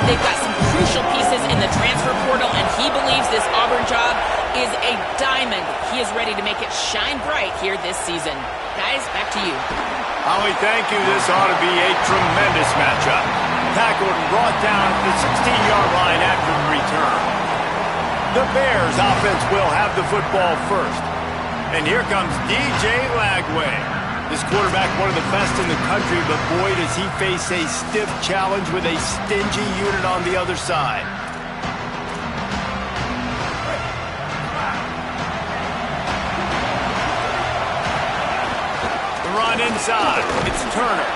they've got some crucial pieces in the transfer portal, and he believes this Auburn job is a diamond. He is ready to make it shine bright here this season. Guys, back to you. Holly, thank you. This ought to be a tremendous matchup. Tackled and brought down at the 16-yard line after the return. The Bears offense will have the football first. And here comes DJ Lagway. This quarterback, one of the best in the country, but boy, does he face a stiff challenge with a stingy unit on the other side. The run inside. It's Turner.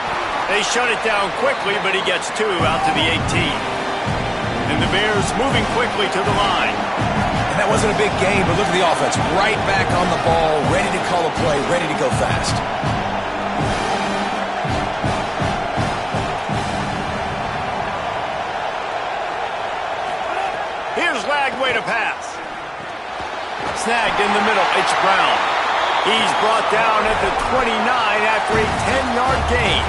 They shut it down quickly, but he gets two out to the 18. And the Bears moving quickly to the line. And that wasn't a big game, but look at the offense. Right back on the ball, ready to call a play, ready to go fast. Here's Lagway to pass. Snagged in the middle. It's Brown. He's brought down at the 29 after a 10-yard gain.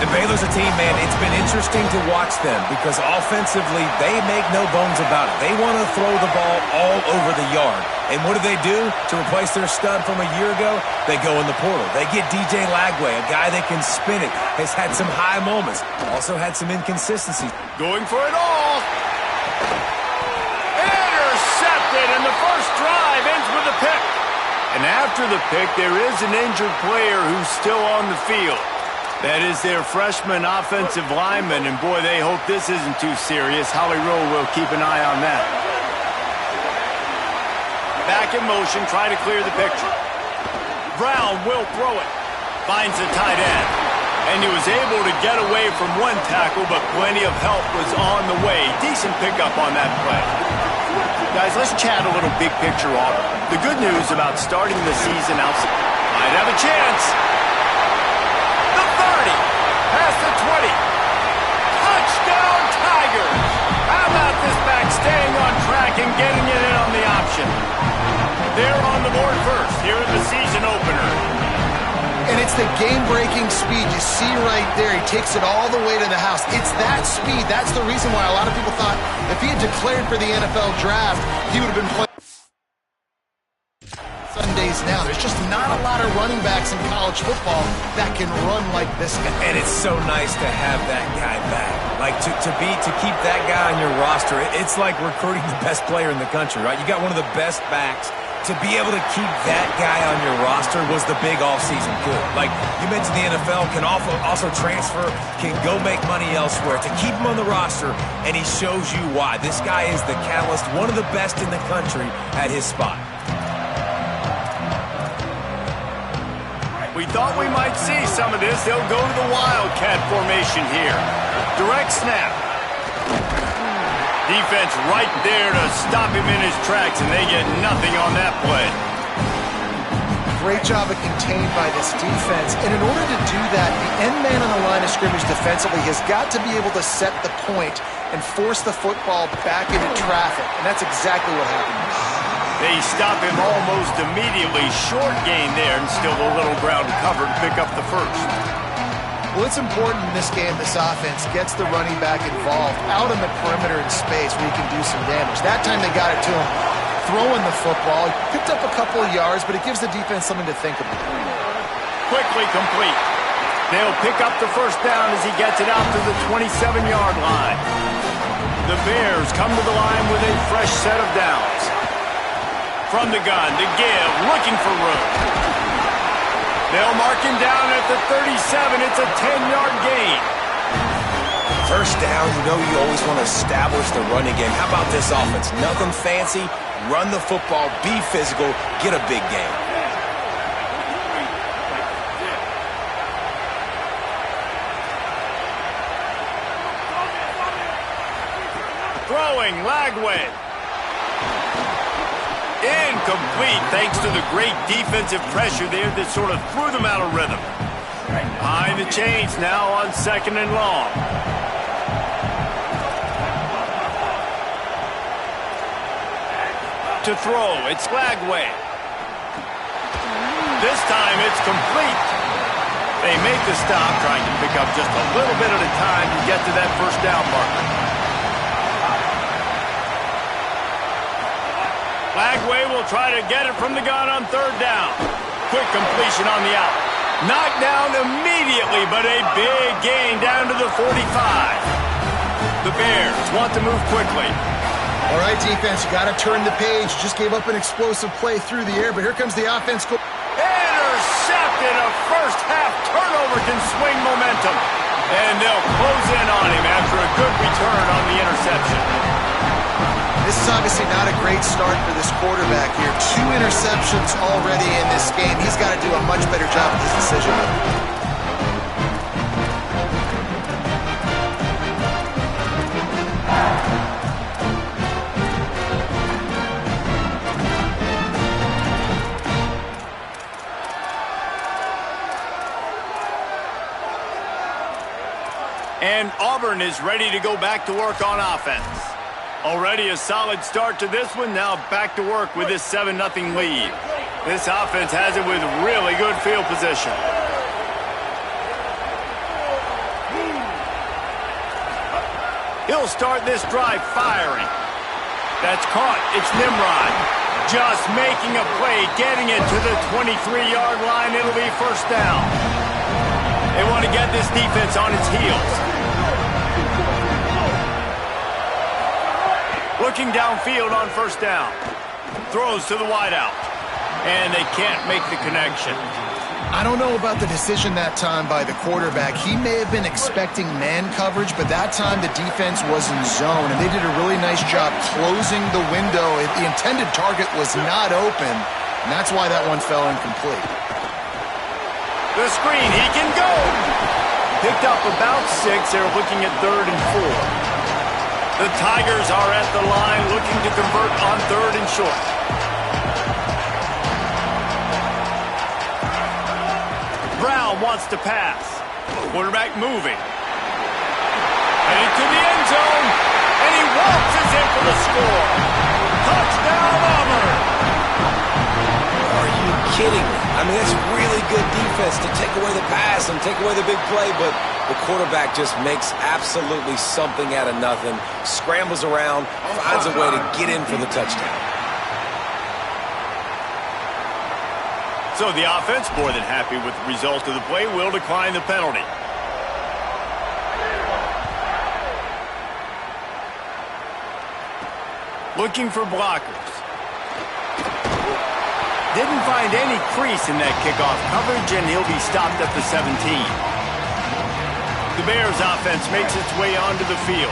And Baylor's a team, man, it's been interesting to watch them because offensively, they make no bones about it. They want to throw the ball all over the yard. And what do? To replace their stud from a year ago, they go in the portal. They get DJ Lagway, a guy that can spin it, has had some high moments, also had some inconsistencies. Going for it all. Intercepted, and the first drive ends with a pick. And after the pick, there is an injured player who's still on the field. That is their freshman offensive lineman, and boy, they hope this isn't too serious. Holly Rowe will keep an eye on that. Back in motion, try to clear the picture. Brown will throw it. Finds the tight end. And he was able to get away from one tackle, but plenty of help was on the way. Decent pickup on that play. Guys, let's chat a little big picture Auburn. The good news about starting the season out, might have a chance. Past the 20. Touchdown, Tigers! How about this back staying on track and getting it in on the option? They're on the board first here in the season opener. And it's the game-breaking speed. You see right there, he takes it all the way to the house. It's that speed. That's the reason why a lot of people thought if he had declared for the NFL draft, he would have been playing Sundays now. There's just not a lot of running backs in college football that can run like this guy. And it's so nice to have that guy back. Like to keep that guy on your roster, it's like recruiting the best player in the country, right? You got one of the best backs. To be able to keep that guy on your roster was the big offseason coup. Like you mentioned, the NFL can also transfer, can go make money elsewhere. To keep him on the roster, and he shows you why. This guy is the catalyst, one of the best in the country at his spot. We thought we might see some of this. They'll go to the Wildcat formation here. Direct snap. Defense right there to stop him in his tracks, and they get nothing on that play. Great job of contained by this defense. And in order to do that, the end man on the line of scrimmage defensively has got to be able to set the point and force the football back into traffic. And that's exactly what happened. They stop him almost immediately. Short gain there, and still a little ground covered to pick up the first. Well, it's important in this game this offense gets the running back involved out on the perimeter in space where he can do some damage. That time they got it to him throwing the football. He picked up a couple of yards, but it gives the defense something to think about. Quickly complete. They'll pick up the first down as he gets it out to the 27-yard line. The Bears come to the line with a fresh set of downs. From the gun to give, looking for room. They'll mark him down at the 37. It's a 10-yard gain. First down, you know you always want to establish the running game. How about this offense? Nothing fancy. Run the football, be physical, get a big game. Throwing, Lagway. Incomplete, thanks to the great defensive pressure there that sort of threw them out of rhythm. Behind the chains now on 2nd and long. To throw, it's Lagway. This time it's complete. They make the stop, trying to pick up just a little bit at a time to get to that first down marker. Lagway will try to get it from the gun on third down. Quick completion on the out. Knocked down immediately, but a big gain down to the 45. The Bears want to move quickly. All right, defense, you got to turn the page. Just gave up an explosive play through the air, but here comes the offense. Intercepted. A first-half turnover can swing momentum. And they'll close in on him after a good return on the interception. This is obviously not a great start for this quarterback here. 2 interceptions already in this game. He's got to do a much better job with his decision. And Auburn is ready to go back to work on offense. Already a solid start to this one. Now back to work with this 7-0 lead. This offense has it with really good field position. He'll start this drive firing. That's caught. It's Nimrod. Just making a play, getting it to the 23-yard line. It'll be first down. They want to get this defense on its heels. Looking downfield on first down. Throws to the wideout. And they can't make the connection. I don't know about the decision that time by the quarterback. He may have been expecting man coverage, but that time the defense was in zone, and they did a really nice job closing the window. The intended target was not open, and that's why that one fell incomplete. The screen, he can go! Picked up about 6. They're looking at 3rd and 4. The Tigers are at the line looking to convert on 3rd and short. Brown wants to pass. Quarterback moving. Headed to the end zone. And he waltzes in for the score. Touchdown, Auburn! Are you kidding me? I mean, that's really good defense to take away the pass and take away the big play, but the quarterback just makes absolutely something out of nothing, scrambles around, finds a way to get in for the touchdown. So the offense, more than happy with the result of the play, will decline the penalty. Looking for blockers. Didn't find any crease in that kickoff coverage, and he'll be stopped at the 17. The Bears offense makes its way onto the field.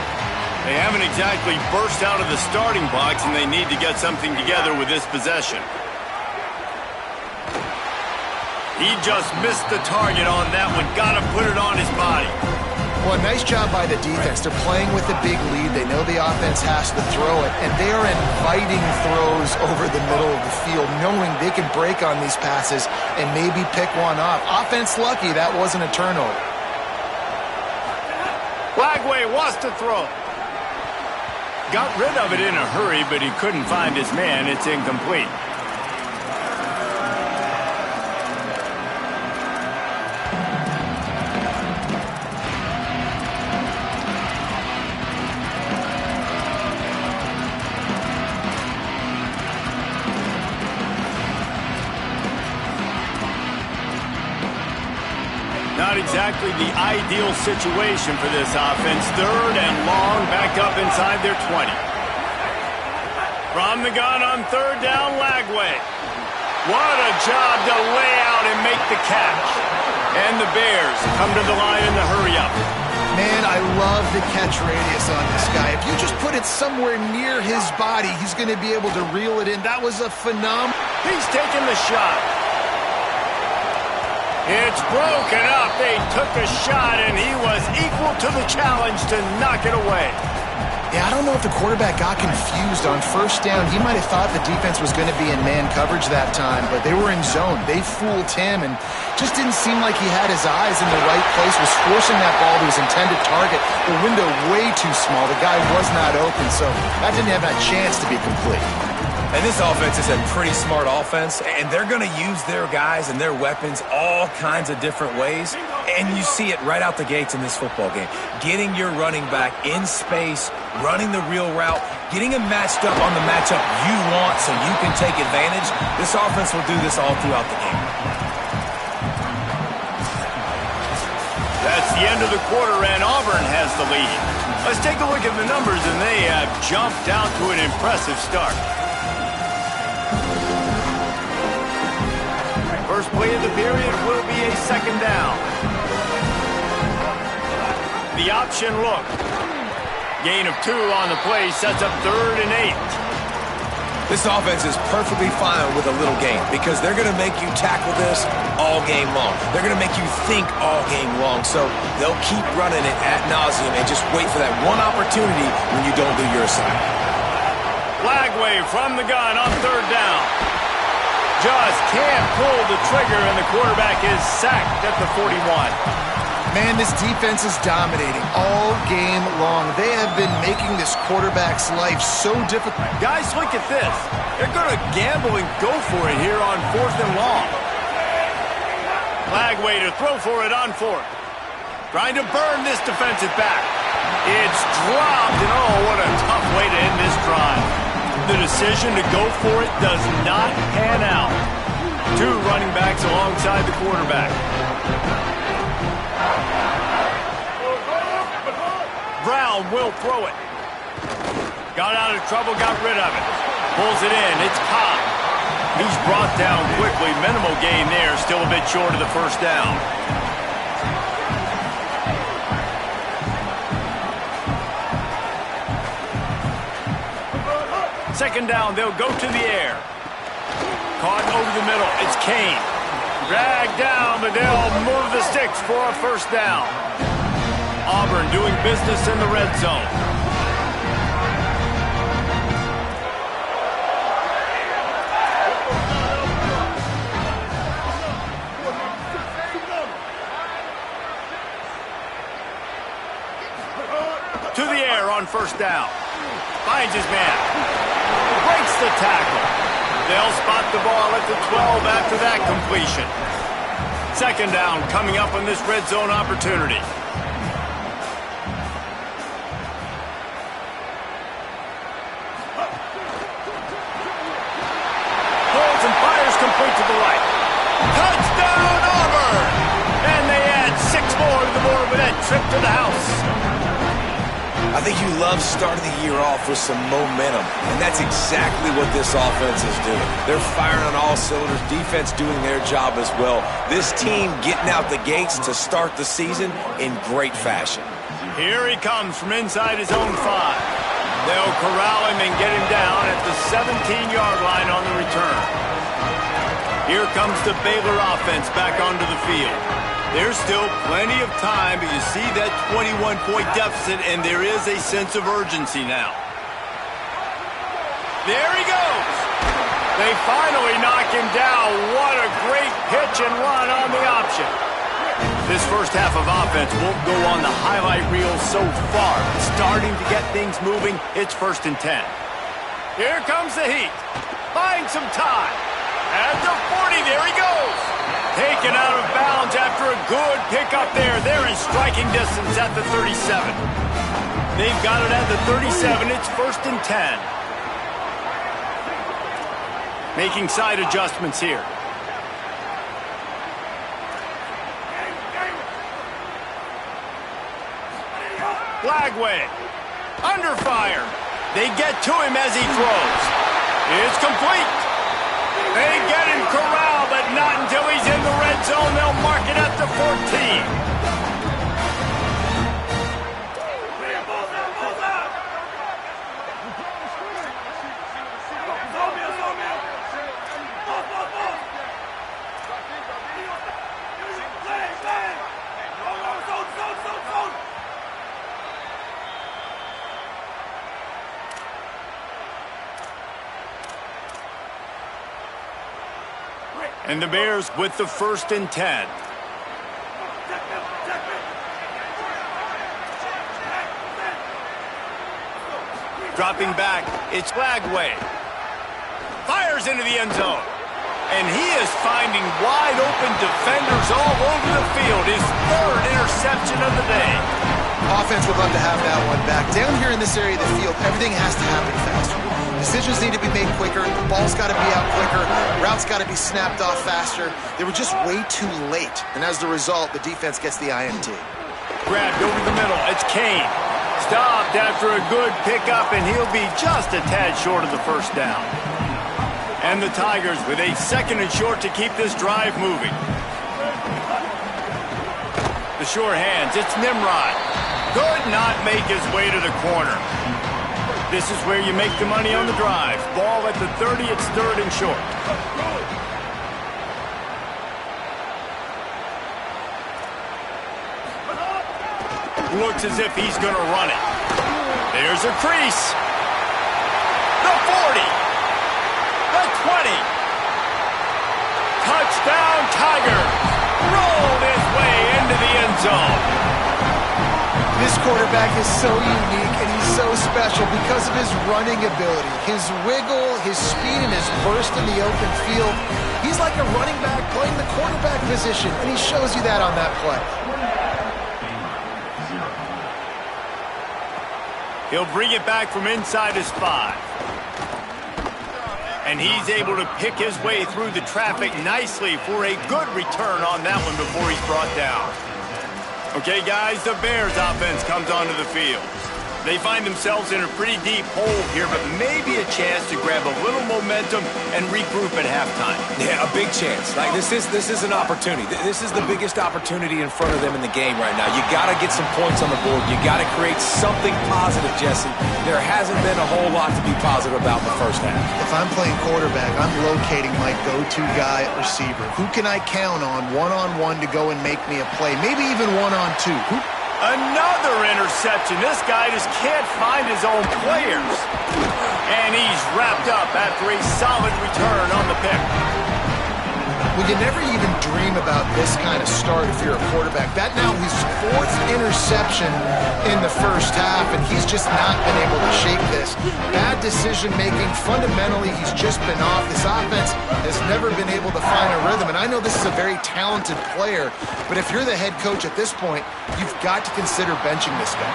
They haven't exactly burst out of the starting blocks, and they need to get something together with this possession. He just missed the target on that one. Got to put it on his body. Well, nice job by the defense. They're playing with a big lead. They know the offense has to throw it, and they are inviting throws over the middle of the field, knowing they can break on these passes and maybe pick one off. Offense lucky that wasn't a turnover. Lagway wants to throw. Got rid of it in a hurry, but he couldn't find his man. It's incomplete. Not exactly the ideal situation for this offense. 3rd and long, backed up inside their 20. From the gun on 3rd down, Lagway. What a job to lay out and make the catch. And the Bears come to the line in the hurry-up. Man, I love the catch radius on this guy. If you just put it somewhere near his body, he's going to be able to reel it in. That was a phenomenal... He's taking the shot. It's broken up. They took a shot, and he was equal to the challenge to knock it away. Yeah, I don't know if the quarterback got confused on first down. He might have thought the defense was going to be in man coverage that time, but they were in zone. They fooled him, and just didn't seem like he had his eyes in the right place, was forcing that ball to his intended target. The window way too small. The guy was not open, so that didn't have a chance to be complete. And this offense is a pretty smart offense, and they're going to use their guys and their weapons all kinds of different ways. And you see it right out the gates in this football game. Getting your running back in space, running the real route, getting him matched up on the matchup you want so you can take advantage. This offense will do this all throughout the game. That's the end of the quarter, and Auburn has the lead. Let's take a look at the numbers, and they have jumped out to an impressive start. First play of the period will be a second down. The option look. Gain of 2 on the play sets up 3rd and 8. This offense is perfectly fine with a little game because they're going to make you tackle this all game long. They're going to make you think all game long. So they'll keep running it ad nauseum and just wait for that one opportunity when you don't do your assignment. Lagway from the gun on 3rd down. Just can't pull the trigger, and the quarterback is sacked at the 41. Man, this defense is dominating all game long. They have been making this quarterback's life so difficult. Guys, look at this. They're going to gamble and go for it here on 4th and long. Lagway to throw for it on 4th. Trying to burn this defensive back. It's dropped, and oh, what a tough way to end this drive. The decision to go for it does not pan out. 2 running backs alongside the quarterback. Brown will throw it. Got out of trouble, got rid of it. Pulls it in, it's Cobb. He's brought down quickly. Minimal gain there, still a bit short of the first down. Second down, they'll go to the air. Caught over the middle, it's Kane. Dragged down, but they'll move the sticks for a first down. Auburn doing business in the red zone. To the air on first down. Finds his man. Breaks the tackle. They'll spot the ball at the 12 after that completion. Second down coming up on this red zone opportunity. Pulls and fires complete to the right. Touchdown Auburn! And they add 6 more to the board with that trip to the house. I think you love starting the year off with some momentum, and that's exactly what this offense is doing. They're firing on all cylinders, defense doing their job as well. This team getting out the gates to start the season in great fashion. Here he comes from inside his own 5. They'll corral him and get him down at the 17-yard line on the return. Here comes the Baylor offense back onto the field. There's still plenty of time, but you see that 21-point deficit, and there is a sense of urgency now. There he goes. They finally knock him down. What a great pitch and run on the option. This first half of offense won't go on the highlight reel so far. Starting to get things moving, it's 1st and 10. Here comes the heat. Buying some time. At the 40, there he goes. Taken out of bounds after a good pickup there. They're in striking distance at the 37. They've got it at the 37. It's 1st and 10. Making side adjustments here. Lagway. Under fire. They get to him as he throws. It's complete. They get him corralled, but not until he's in the red zone. They'll mark it at the 14. And the Bears with the 1st and 10. Dropping back, it's Lagway. fires into the end zone. And he is finding wide-open defenders all over the field. His third interception of the day. Offense would love to have that one back. Down here in this area of the field, everything has to happen faster. Decisions need to be made quicker. The ball's got to be out quicker. Routes got to be snapped off faster. They were just way too late. And as the result, the defense gets the INT. Grabbed over the middle. It's Kane. Stopped after a good pickup, and he'll be just a tad short of the first down. And the Tigers with a 2nd and short to keep this drive moving. The sure hands. It's Nimrod. Could not make his way to the corner. This is where you make the money on the drive. Ball at the 30. It's 3rd and short. Looks as if he's going to run it. There's a crease. The 40. The 20. Touchdown, Tigers. Rolled his way into the end zone. This quarterback is so unique and he's so special because of his running ability. His wiggle, his speed, and his burst in the open field. He's like a running back playing the quarterback position, and he shows you that on that play. He'll bring it back from inside his 5. And he's able to pick his way through the traffic nicely for a good return on that one before he's brought down. Okay, guys, the Bears offense comes onto the field. They find themselves in a pretty deep hole here, but maybe a chance to grab a little momentum and regroup at halftime. Yeah, a big chance. Like this is an opportunity. This is the biggest opportunity in front of them in the game right now. You got to get some points on the board. You got to create something positive, Jesse. There hasn't been a whole lot to be positive about in the first half. If I'm playing quarterback, I'm locating my go-to guy at receiver. Who can I count on one-on-one to go and make me a play? Maybe even one-on-two. Another interception. This guy just can't find his own players. And he's wrapped up after a solid return on the pick. Well, you never even dream about this kind of start if you're a quarterback. That now his 4th interception in the first half, and he's just not been able to shake this. Bad decision-making. Fundamentally, he's just been off. This offense has never been able to find a rhythm, and I know this is a very talented player, but if you're the head coach at this point, you've got to consider benching this guy.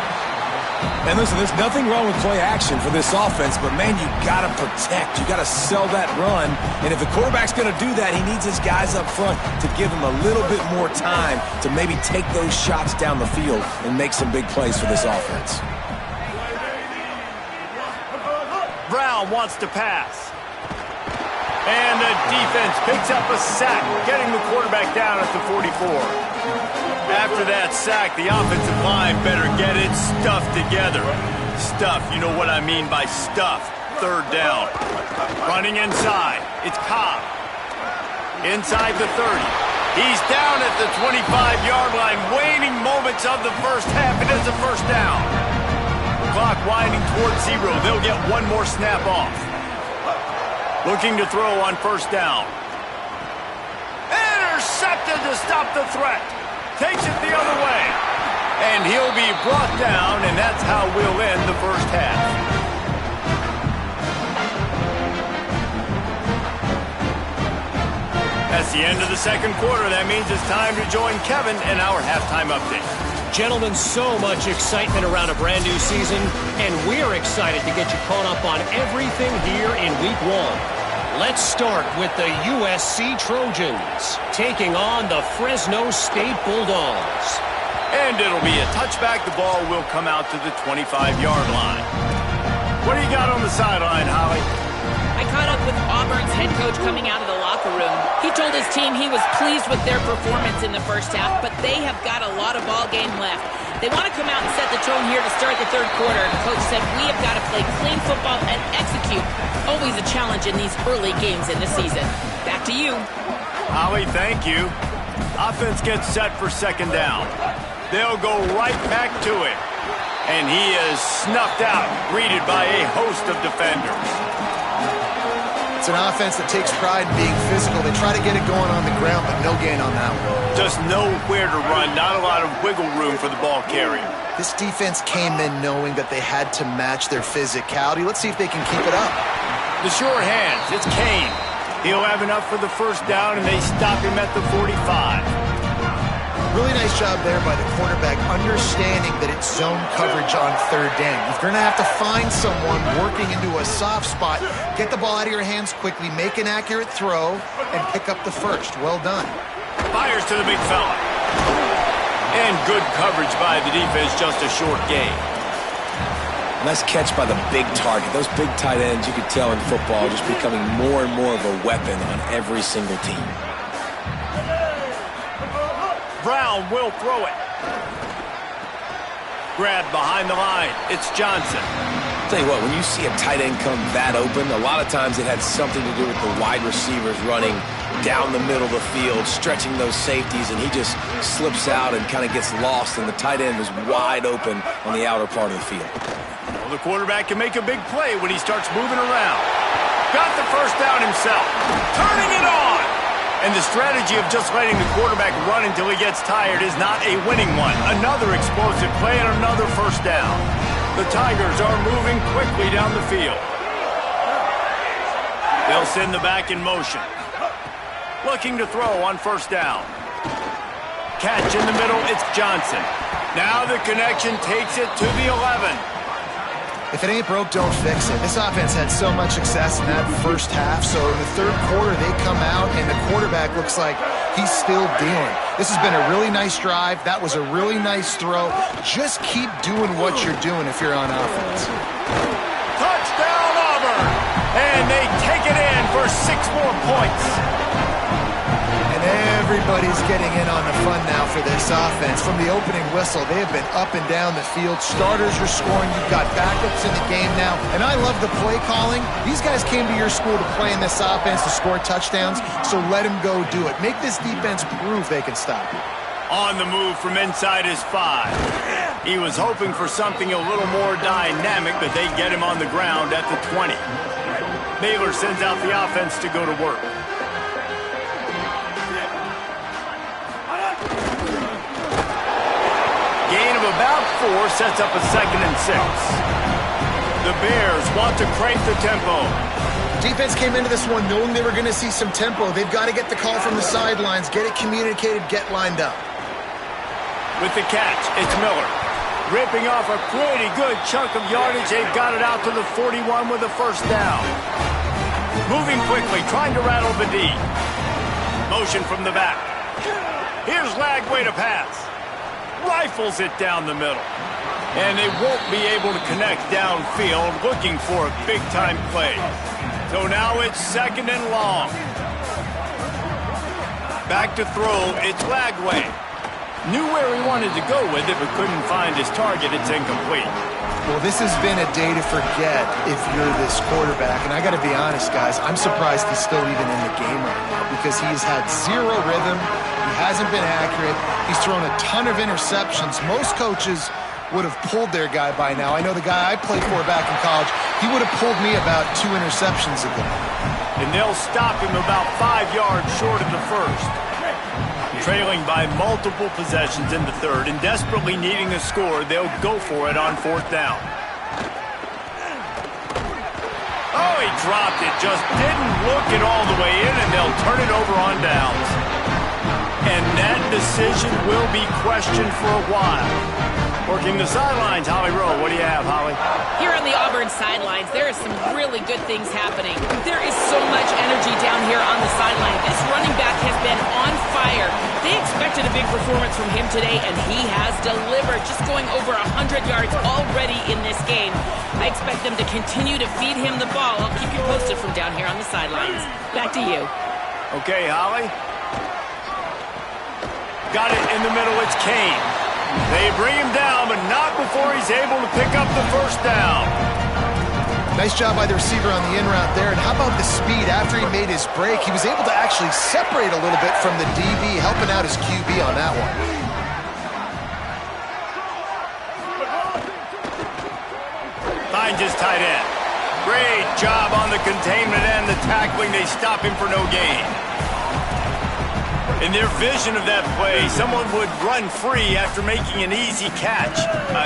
And listen, there's nothing wrong with play action for this offense, but man, you got to protect. You got to sell that run. And if the quarterback's going to do that, he needs his guys up front to give him a little bit more time to maybe take those shots down the field and make some big plays for this offense. Brown wants to pass. And the defense picks up a sack, getting the quarterback down at the 44. After that sack, the offensive line better get it stuffed together. Stuff, you know what I mean by stuff. 3rd down. Running inside. It's Cobb. Inside the 30. He's down at the 25-yard line. Waning moments of the first half. It is a first down. Clock winding towards 0. They'll get one more snap off. Looking to throw on first down. Intercepted to stop the threat. Takes it the other way. And he'll be brought down, and that's how we'll end the first half. That's the end of the 2nd quarter. That means it's time to join Kevin in our halftime update. Gentlemen, so much excitement around a brand new season, and we're excited to get you caught up on everything here in Week 1. Let's start with the USC Trojans taking on the Fresno State Bulldogs. And it'll be a touchback. The ball will come out to the 25-yard line. What do you got on the sideline, Holly? I caught up with Auburn's head coach coming out of the locker room. He told his team he was pleased with their performance in the first half, but they have got a lot of ball game left. They want to come out and set the tone here to start the 3rd quarter. The coach said, we have got to play clean football and execute. Always a challenge in these early games in the season. Back to you. Holly, thank you. Offense gets set for 2nd down. They'll go right back to it. And he is snuffed out, greeted by a host of defenders. It's an offense that takes pride in being physical. They try to get it going on the ground, but no gain on that one. Just nowhere to run, not a lot of wiggle room for the ball carrier. This defense came in knowing that they had to match their physicality. Let's see if they can keep it up. The sure hands, it's Kane. He'll have enough for the first down, and they stop him at the 45. Really nice job there by the quarterback, understanding that it's zone coverage on third down. You're going to have to find someone working into a soft spot, get the ball out of your hands quickly, make an accurate throw, and pick up the first. Well done. Fires to the big fella. And good coverage by the defense, just a short gain. Nice catch by the big target. Those big tight ends, you could tell in football, just becoming more and more of a weapon on every single team. Brown will throw it. Grabbed behind the line. It's Johnson. Tell you what, when you see a tight end come that open, a lot of times it had something to do with the wide receivers running down the middle of the field, stretching those safeties, and he just slips out and kind of gets lost, and the tight end is wide open on the outer part of the field. Well, the quarterback can make a big play when he starts moving around. Got the first down himself. Turning it on. And the strategy of just letting the quarterback run until he gets tired is not a winning one. Another explosive play and another first down. The Tigers are moving quickly down the field. They'll send the back in motion. Looking to throw on first down. Catch in the middle, it's Johnson. Now the connection takes it to the 11. If it ain't broke, don't fix it. This offense had so much success in that first half, so in the third quarter they come out and the quarterback looks like he's still dealing. This has been a really nice drive. That was a really nice throw. Just keep doing what you're doing if you're on offense. Touchdown, Auburn! And they take it in for 6 more points. Everybody's getting in on the fun now for this offense. From the opening whistle, they have been up and down the field. Starters are scoring. You've got backups in the game now. And I love the play calling. These guys came to your school to play in this offense to score touchdowns, so let them go do it. Make this defense prove they can stop you. On the move from inside his 5. He was hoping for something a little more dynamic, but they get him on the ground at the 20. Baylor sends out the offense to go to work. Gain of about 4 sets up a 2nd and 6. The Bears want to crank the tempo. Defense came into this one knowing they were going to see some tempo. They've got to get the call from the sidelines, get it communicated, get lined up. With the catch, it's Miller. Ripping off a pretty good chunk of yardage. They've got it out to the 41 with a first down. Moving quickly, trying to rattle the D. Motion from the back. Here's Lagway to pass. Rifles it down the middle. And they won't be able to connect downfield, looking for a big-time play. So now it's 2nd and long. Back to throw, it's Lagway. Knew where he wanted to go with it, but couldn't find his target. It's incomplete. Well, this has been a day to forget if you're this quarterback. And I got to be honest, guys, I'm surprised he's still even in the game right now because he's had zero rhythm. He hasn't been accurate. He's thrown a ton of interceptions. Most coaches would have pulled their guy by now. I know the guy I played for back in college, he would have pulled me about 2 interceptions ago. And they'll stop him about 5 yards short of the first. Trailing by multiple possessions in the third and desperately needing a score, they'll go for it on 4th down. Oh, he dropped it. Just didn't look it all the way in, and they'll turn it over on downs. And that decision will be questioned for a while. Working the sidelines, Holly Rowe. What do you have, Holly? Here on the Auburn sidelines, there are some really good things happening. There is so much energy down here on the sideline. This running back has been on fire. They expected a big performance from him today, and he has delivered, just going over 100 yards already in this game. I expect them to continue to feed him the ball. I'll keep you posted from down here on the sidelines. Back to you. Okay, Holly. Got it in the middle. It's Kane. They bring him down, but not before he's able to pick up the first down. Nice job by the receiver on the in route there. And how about the speed after he made his break? He was able to actually separate a little bit from the DB, helping out his QB on that one. Finds his tight end. Great job on the containment and the tackling. They stop him for no gain. In their vision of that play, someone would run free after making an easy catch.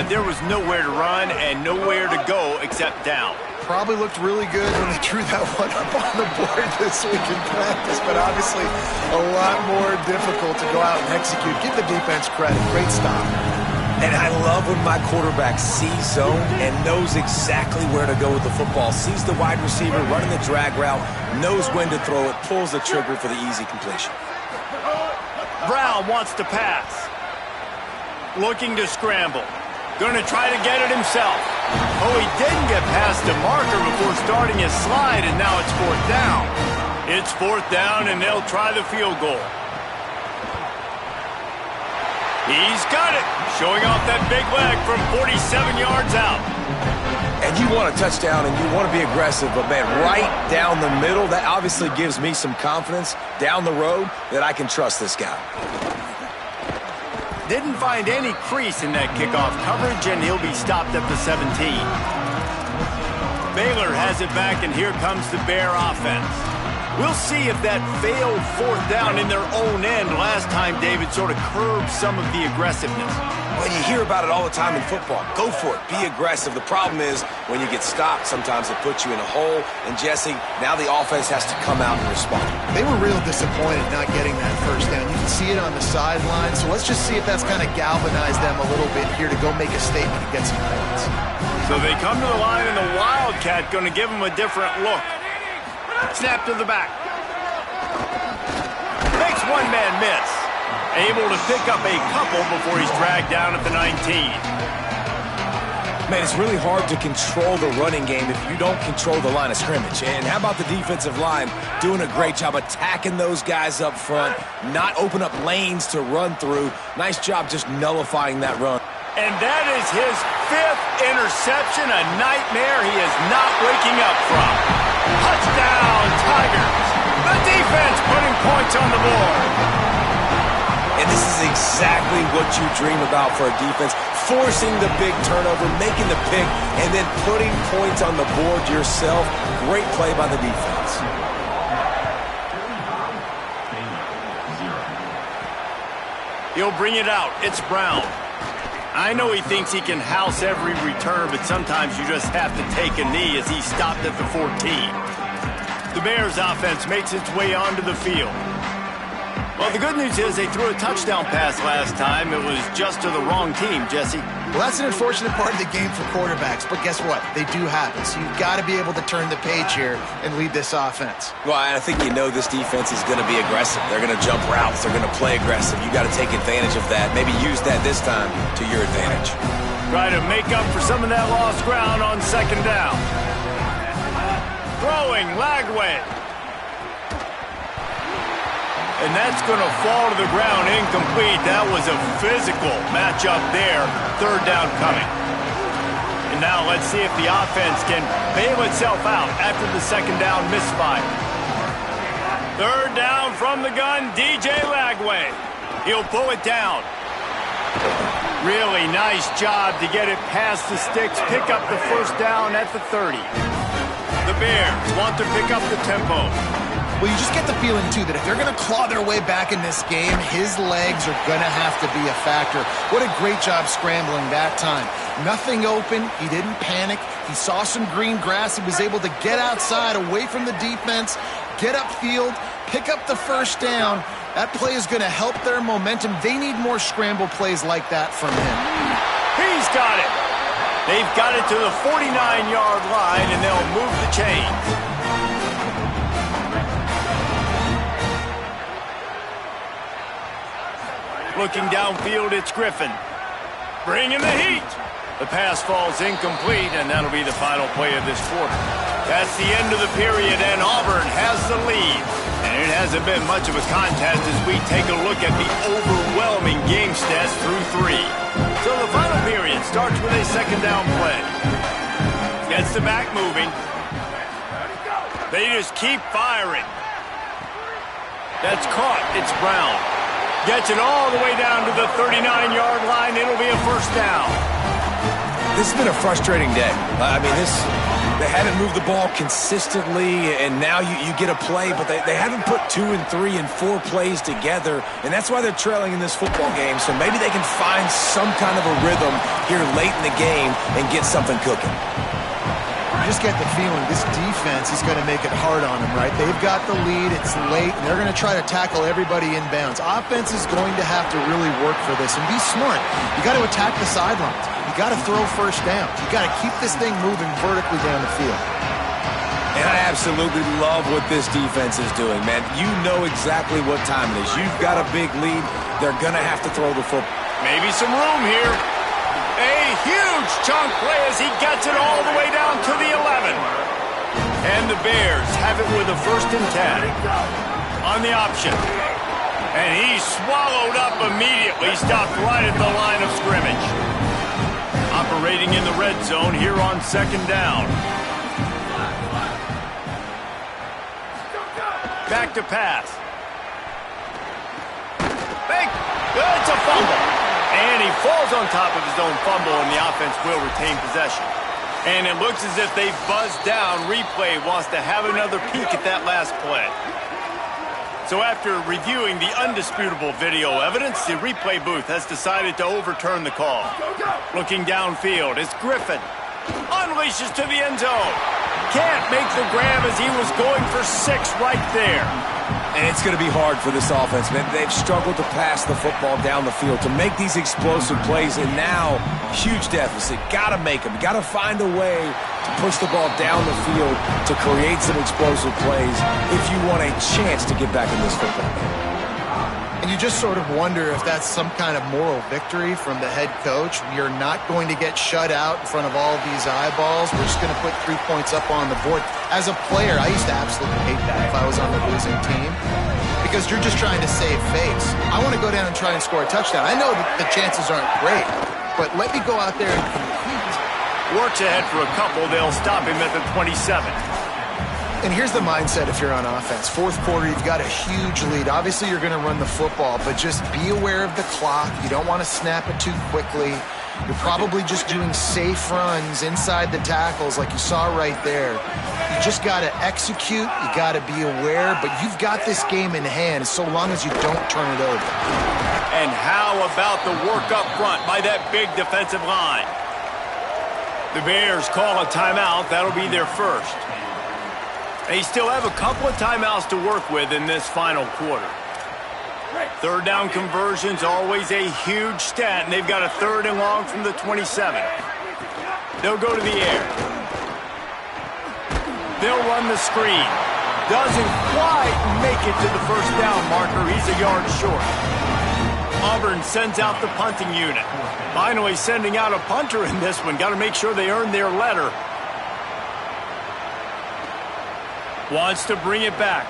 There was nowhere to run and nowhere to go except down. probably looked really good when they drew that one up on the board this week in practice, but obviously a lot more difficult to go out and execute. Give the defense credit. Great stop. And I love when my quarterback sees zone and knows exactly where to go with the football. Sees the wide receiver running the drag route, knows when to throw it, pulls the trigger for the easy completion. Brown wants to pass. Looking to scramble. Going to try to get it himself. Oh, he didn't get past the marker before starting his slide, and now it's 4th down. It's 4th down, and they'll try the field goal. He's got it. Showing off that big leg from 47 yards out. And you want a touchdown, and you want to be aggressive, but, man, right down the middle, that obviously gives me some confidence down the road that I can trust this guy. Didn't find any crease in that kickoff coverage, and he'll be stopped at the 17. Baylor has it back, and here comes the Bear offense. We'll see if that failed 4th down in their own end last time, David, sort of curbed some of the aggressiveness. Well, you hear about it all the time in football. Go for it. Be aggressive. The problem is when you get stopped, sometimes it puts you in a hole. And, Jesse, now the offense has to come out and respond. They were real disappointed not getting that 1st down. You can see it on the sideline. So let's just see if that's kind of galvanized them a little bit here to go make a statement and get some points. So they come to the line, and the Wildcat going to give them a different look. Snap to the back. Makes one man miss. Able to pick up a couple before he's dragged down at the 19. Man, it's really hard to control the running game if you don't control the line of scrimmage. And how about the defensive line doing a great job attacking those guys up front, not open up lanes to run through. Nice job just nullifying that run. And that is his 5th interception, a nightmare he is not waking up from. Touchdown, Tigers. The defense putting points on the board. And this is exactly what you dream about for a defense. Forcing the big turnover, making the pick, and then putting points on the board yourself. Great play by the defense. He'll bring it out. It's Brown. I know he thinks he can house every return, but sometimes you just have to take a knee as he stopped at the 14. The Bears offense makes its way onto the field. Well, the good news is they threw a touchdown pass last time. It was just to the wrong team, Jesse. Well, that's an unfortunate part of the game for quarterbacks, but guess what? They do happen, so you've got to be able to turn the page here and lead this offense. Well, I think you know this defense is going to be aggressive. They're going to jump routes. They're going to play aggressive. You got to take advantage of that. Maybe use that this time to your advantage. Try to make up for some of that lost ground on 2nd down. Throwing, Lagway. And that's going to fall to the ground incomplete. That was a physical matchup there. 3rd down coming. And now let's see if the offense can bail itself out after the 2nd down misfire. 3rd down from the gun, DJ Lagway. He'll pull it down. Really nice job to get it past the sticks, pick up the 1st down at the 30. The Bears want to pick up the tempo. Well, you just get the feeling, too, that if they're going to claw their way back in this game, his legs are going to have to be a factor. What a great job scrambling that time. Nothing open. He didn't panic. He saw some green grass. He was able to get outside, away from the defense, get upfield, pick up the 1st down. That play is going to help their momentum. They need more scramble plays like that from him. He's got it. They've got it to the 49-yard line, and they'll move the chains. Looking downfield, it's Griffin. Bringing the heat. The pass falls incomplete, and that'll be the final play of this quarter. That's the end of the period, and Auburn has the lead. And it hasn't been much of a contest as we take a look at the overwhelming game stats through 3. So the final period starts with a 2nd down play. Gets the back moving. They just keep firing. That's caught. It's Brown. Gets it all the way down to the 39-yard line. It'll be a 1st down. This has been a frustrating day. I mean, they haven't moved the ball consistently, and now you get a play, but they haven't put 2 and 3 and 4 plays together, and that's why they're trailing in this football game. So maybe they can find some kind of a rhythm here late in the game and get something cooking. just get the feeling this defense is going to make it hard on them, right? They've got the lead. It's late, and they're going to try to tackle everybody inbounds. Offense is going to have to really work for this and be smart. You got to attack the sidelines. You got to throw first downs. You got to keep this thing moving vertically down the field. And I absolutely love what this defense is doing, man. You know exactly what time it is. You've got a big lead. They're going to have to throw the football. Maybe some room here. A huge chunk play as he gets it all the way down to the 11. And the Bears have it with a 1st and 10 on the option. And he's swallowed up immediately, stopped right at the line of scrimmage. Operating in the red zone here on 2nd down. Back to pass. It's a fumble. And he falls on top of his own fumble, and the offense will retain possession. And it looks as if they buzzed down. Replay wants to have another peek at that last play. So after reviewing the undisputable video evidence, the replay booth has decided to overturn the call. Looking downfield, it's Griffin. Unleashes to the end zone. Can't make the grab as he was going for 6 right there. And it's going to be hard for this offense, man. They've struggled to pass the football down the field, to make these explosive plays, and now, huge deficit. Got to make them. Got to find a way to push the ball down the field to create some explosive plays if you want a chance to get back in this football game. And you just sort of wonder if that's some kind of moral victory from the head coach. You're not going to get shut out in front of all of these eyeballs. We're just going to put 3 points up on the board. As a player, I used to absolutely hate that if I was on the losing team, because you're just trying to save face. I want to go down and try and score a touchdown. I know that the chances aren't great, but let me go out there and compete. Works ahead for a couple. They'll stop him at the 27. And here's the mindset if you're on offense. 4th quarter, you've got a huge lead. Obviously, you're going to run the football, but just be aware of the clock. You don't want to snap it too quickly. You're probably just doing safe runs inside the tackles like you saw right there. You just got to execute. You got to be aware, but you've got this game in hand so long as you don't turn it over. And how about the work up front by that big defensive line? The Bears call a timeout. That'll be their first. They still have a couple of timeouts to work with in this final quarter. 3rd down conversions, always a huge stat, and they've got a 3rd and long from the 27. They'll go to the air. They'll run the screen. Doesn't quite make it to the 1st down marker. He's a yard short. Auburn sends out the punting unit. Finally sending out a punter in this one. Got to make sure they earn their letter. Wants to bring it back.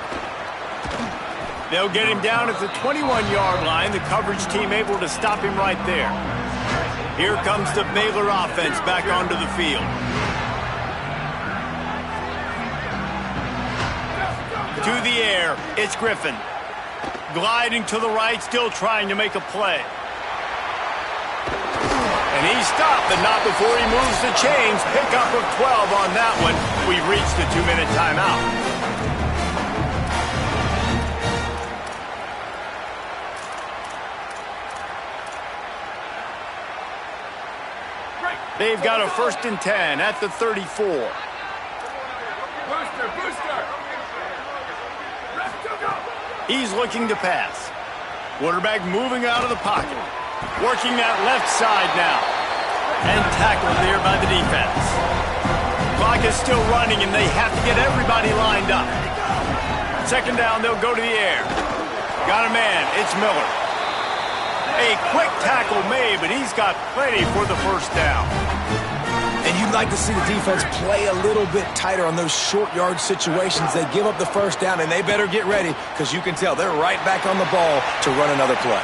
They'll get him down at the 21-yard line. The coverage team able to stop him right there. Here comes the Baylor offense back onto the field. To the air, it's Griffin. Gliding to the right, still trying to make a play. And he stopped, but not before he moves the chains. Pickup of 12 on that one. We've reached the 2-minute timeout. They've got a 1st and 10 at the 34. He's looking to pass. Quarterback moving out of the pocket. Working that left side now. And tackled there by the defense. Clock is still running, and they have to get everybody lined up. 2nd down, they'll go to the air. Got a man. It's Miller. A quick tackle made, but he's got plenty for the 1st down. And you'd like to see the defense play a little bit tighter on those short yard situations. They give up the 1st down, and they better get ready, because you can tell they're right back on the ball to run another play.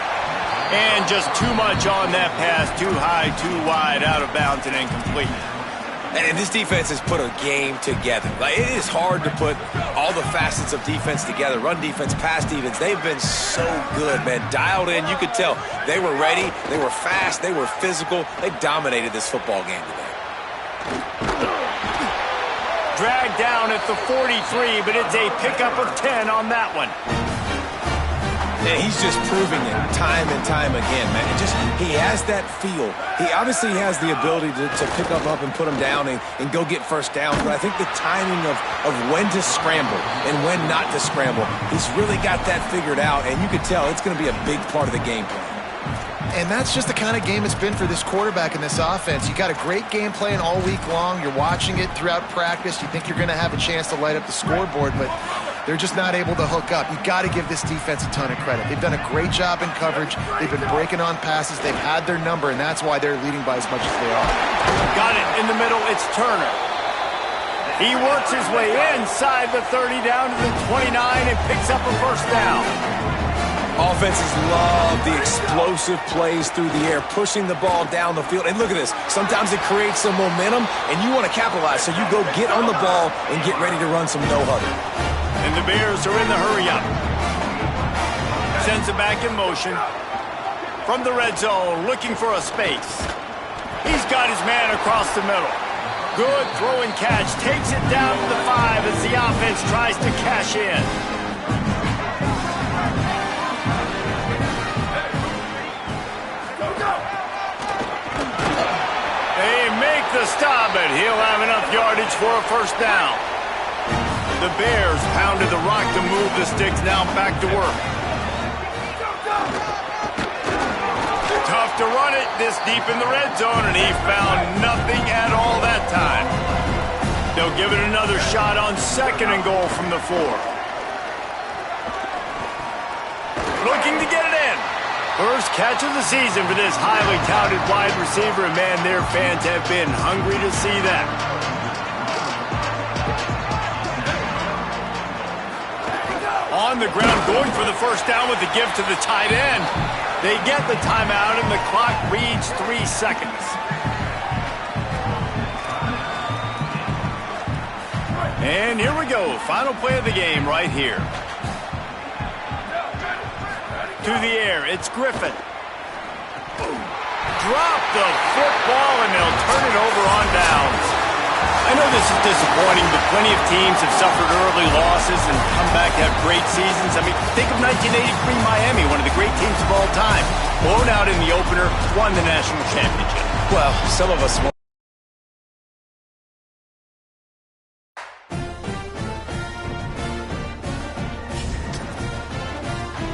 And just too much on that pass. Too high, too wide, out of bounds, and incomplete. And this defense has put a game together. Like, it is hard to put all the facets of defense together. Run defense, pass defense. They've been so good, man. Dialed in. You could tell they were ready. They were fast. They were physical. They dominated this football game today. Dragged down at the 43, but it's a pickup of 10 on that one. And he's just proving it time and time again, man. He has that feel. He obviously has the ability to pick them up and put them down and go get first downs. But I think the timing of when to scramble and when not to scramble, he's really got that figured out. And you can tell it's going to be a big part of the game plan. And that's just the kind of game it's been for this quarterback in this offense. You got a great game plan all week long. You're watching it throughout practice. You think you're going to have a chance to light up the scoreboard, but they're just not able to hook up. You got to give this defense a ton of credit. They've done a great job in coverage. They've been breaking on passes. They've had their number, and that's why they're leading by as much as they are. Got it in the middle. It's Turner. He works his way inside the 30 down to the 29 and picks up a first down. Offenses love the explosive plays through the air, pushing the ball down the field. And look at this. Sometimes it creates some momentum, and you want to capitalize. So you go get on the ball and get ready to run some no-huddle. And the Bears are in the hurry-up. Sends it back in motion. From the red zone, looking for a space. He's got his man across the middle. Good throw and catch. Takes it down to the 5 as the offense tries to cash in. The stop, but he'll have enough yardage for a first down. The Bears pounded the rock to move the sticks, now back to work. Tough to run it this deep in the red zone, and he found nothing at all that time. They'll give it another shot on 2nd and goal from the 4. Looking to get it in. First catch of the season for this highly touted wide receiver, and man, their fans have been hungry to see that. On the ground, going for the first down with the give to the tight end. They get the timeout, and the clock reads 3 seconds. And here we go, final play of the game right here. To the air, it's Griffin. Drop the football, and they'll turn it over on downs. I know this is disappointing, but plenty of teams have suffered early losses and come back to have great seasons. I mean, think of 1983 Miami, one of the great teams of all time. Blown out in the opener, won the national championship. Well, some of us